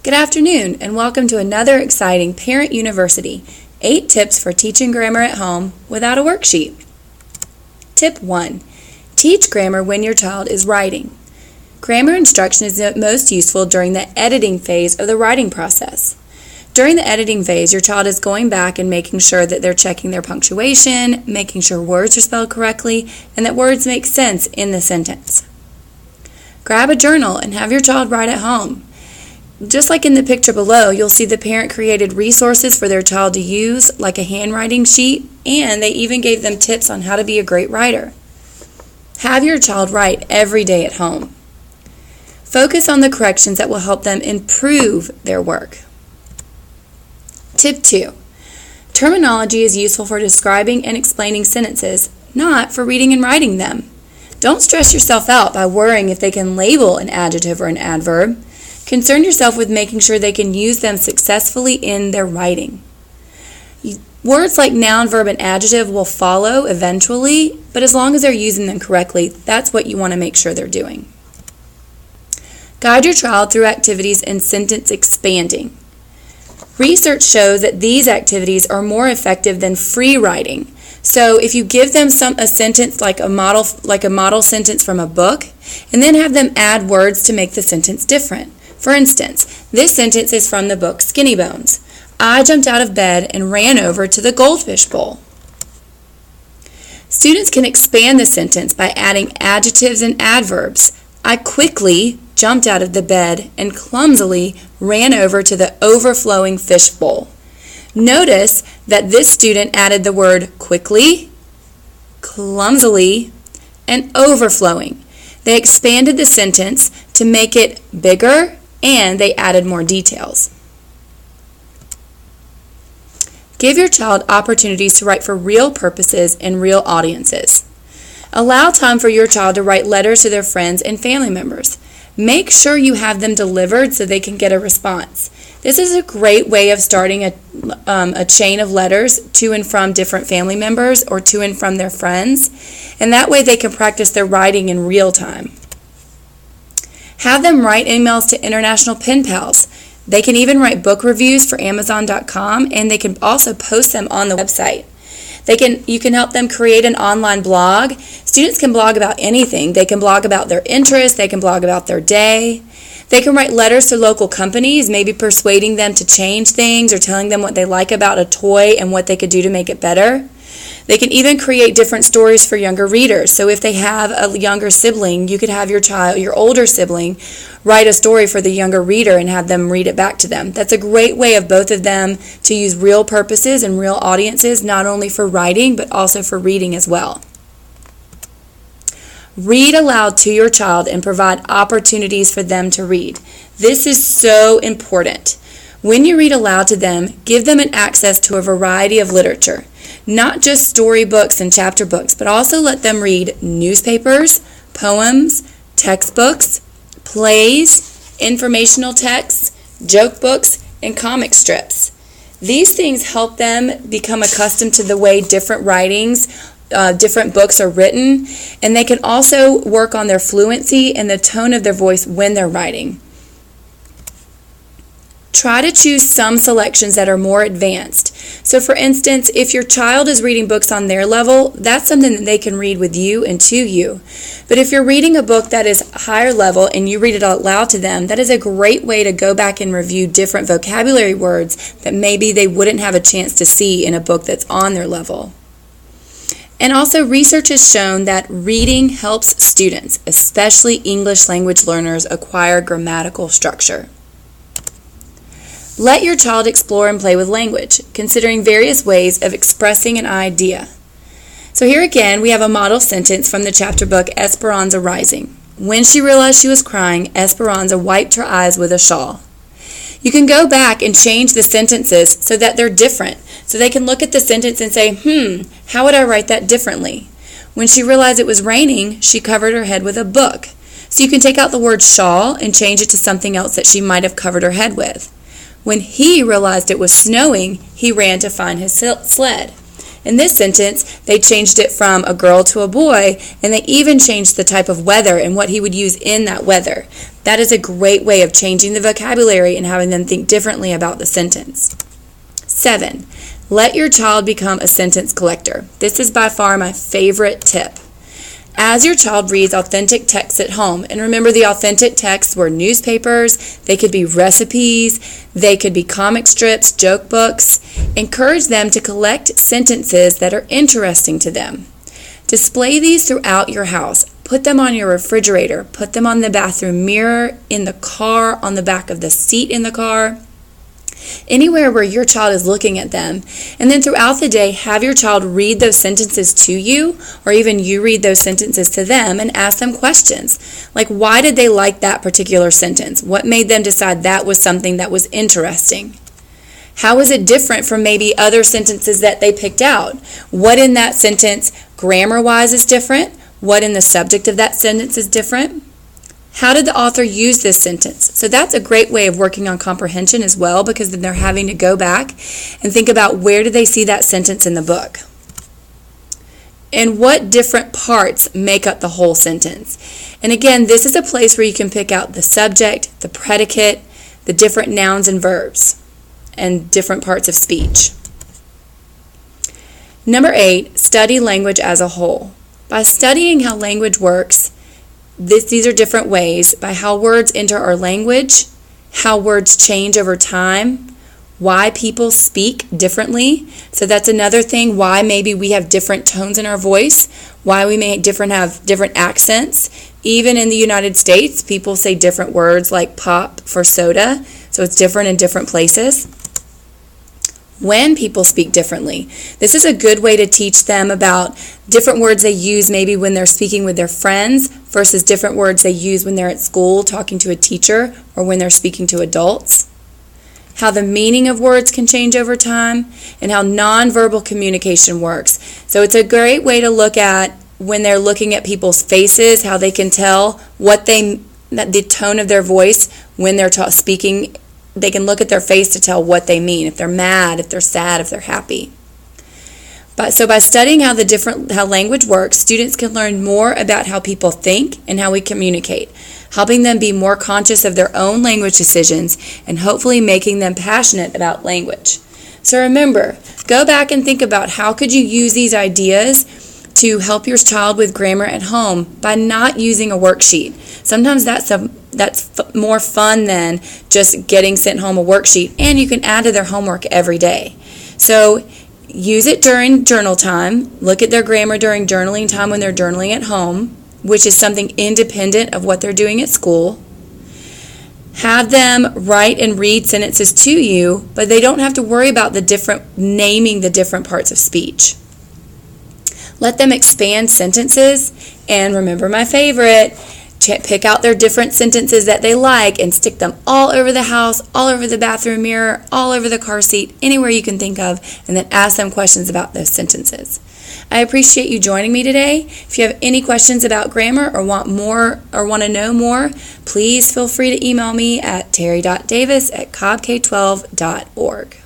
Good afternoon, and welcome to another exciting Parent University, 8 tips for teaching grammar at home without a worksheet. Tip 1. Teach grammar when your child is writing. Grammar instruction is most useful during the editing phase of the writing process. During the editing phase, your child is going back and making sure that they're checking their punctuation, making sure words are spelled correctly, and that words make sense in the sentence. Grab a journal and have your child write at home. Just like in the picture below, you'll see the parent created resources for their child to use, like a handwriting sheet, and they even gave them tips on how to be a great writer. Have your child write every day at home. Focus on the corrections that will help them improve their work. Tip 2. Terminology is useful for describing and explaining sentences, not for reading and writing them. Don't stress yourself out by worrying if they can label an adjective or an adverb. Concern yourself with making sure they can use them successfully in their writing. Words like noun, verb, and adjective will follow eventually, but as long as they're using them correctly, that's what you want to make sure they're doing. Guide your child through activities in sentence expanding. Research shows that these activities are more effective than free writing. So if you give them a sentence like a model sentence from a book, and then have them add words to make the sentence different. For instance, this sentence is from the book Skinny Bones. I jumped out of bed and ran over to the goldfish bowl. Students can expand the sentence by adding adjectives and adverbs. I quickly jumped out of the bed and clumsily ran over to the overflowing fish bowl. Notice that this student added the word quickly, clumsily, and overflowing. They expanded the sentence to make it bigger, and they added more details. Give your child opportunities to write for real purposes and real audiences. Allow time for your child to write letters to their friends and family members. Make sure you have them delivered so they can get a response. This is a great way of starting a chain of letters to and from different family members or to and from their friends, and that way they can practice their writing in real time. Have them write emails to international pen pals. They can even write book reviews for Amazon.com, and they can also post them on the website. You can help them create an online blog. Students can blog about anything. They can blog about their interests. They can blog about their day. They can write letters to local companies, maybe persuading them to change things or telling them what they like about a toy and what they could do to make it better. They can even create different stories for younger readers. So if they have a younger sibling, you could have your older sibling, write a story for the younger reader and have them read it back to them. That's a great way of both of them to use real purposes and real audiences, not only for writing, but also for reading as well. Read aloud to your child and provide opportunities for them to read. This is so important. When you read aloud to them, give them an access to a variety of literature. Not just storybooks and chapter books, but also let them read newspapers, poems, textbooks, plays, informational texts, joke books, and comic strips. These things help them become accustomed to the way different books are written, and they can also work on their fluency and the tone of their voice when they're writing. Try to choose some selections that are more advanced. So for instance, if your child is reading books on their level, that's something that they can read with you and to you. But if you're reading a book that is higher level and you read it out loud to them, that is a great way to go back and review different vocabulary words that maybe they wouldn't have a chance to see in a book that's on their level. And also, research has shown that reading helps students, especially English language learners, acquire grammatical structure. Let your child explore and play with language, considering various ways of expressing an idea. So here again, we have a model sentence from the chapter book Esperanza Rising. When she realized she was crying, Esperanza wiped her eyes with a shawl. You can go back and change the sentences so that they're different. So they can look at the sentence and say, how would I write that differently? When she realized it was raining, she covered her head with a book. So you can take out the word shawl and change it to something else that she might have covered her head with. When he realized it was snowing, he ran to find his sled. In this sentence, they changed it from a girl to a boy, and they even changed the type of weather and what he would use in that weather. That is a great way of changing the vocabulary and having them think differently about the sentence. 7. Let your child become a sentence collector. This is by far my favorite tip. As your child reads authentic texts at home, and remember the authentic texts were newspapers, they could be recipes, they could be comic strips, joke books. Encourage them to collect sentences that are interesting to them. Display these throughout your house. Put them on your refrigerator, put them on the bathroom mirror, in the car, on the back of the seat in the car. Anywhere where your child is looking at them. And then throughout the day, have your child read those sentences to you, or even you read those sentences to them and ask them questions. Like, why did they like that particular sentence? What made them decide that was something that was interesting? How is it different from maybe other sentences that they picked out? What in that sentence, grammar-wise, is different? What in the subject of that sentence is different? How did the author use this sentence? So that's a great way of working on comprehension as well, because then they're having to go back and think about where did they see that sentence in the book? And what different parts make up the whole sentence? And again, this is a place where you can pick out the subject, the predicate, the different nouns and verbs, and different parts of speech. Number 8, study language as a whole. By studying how language works, these are different ways by how words enter our language, how words change over time, why people speak differently. So that's another thing, why maybe we have different tones in our voice, why we may have different accents. Even in the United States, people say different words like pop for soda, so it's different in different places. When people speak differently. This is a good way to teach them about different words they use maybe when they're speaking with their friends versus different words they use when they're at school talking to a teacher or when they're speaking to adults. How the meaning of words can change over time, and how nonverbal communication works. So it's a great way to look at when they're looking at people's faces, how they can tell the tone of their voice when they're speaking. They can look at their face to tell what they mean, if they're mad, if they're sad, if they're happy. So by studying how language works, students can learn more about how people think and how we communicate, helping them be more conscious of their own language decisions and hopefully making them passionate about language. So remember, go back and think about how could you use these ideas to help your child with grammar at home by not using a worksheet. Sometimes that's more fun than just getting sent home a worksheet, and you can add to their homework every day. So use it during journal time. Look at their grammar during journaling time when they're journaling at home, which is something independent of what they're doing at school. Have them write and read sentences to you, but they don't have to worry about naming the different parts of speech. Let them expand sentences, and remember my favorite, pick out their different sentences that they like and stick them all over the house, all over the bathroom mirror, all over the car seat, anywhere you can think of, and then ask them questions about those sentences. I appreciate you joining me today. If you have any questions about grammar or want to know more, please feel free to email me at terry.davis@cobbk12.org.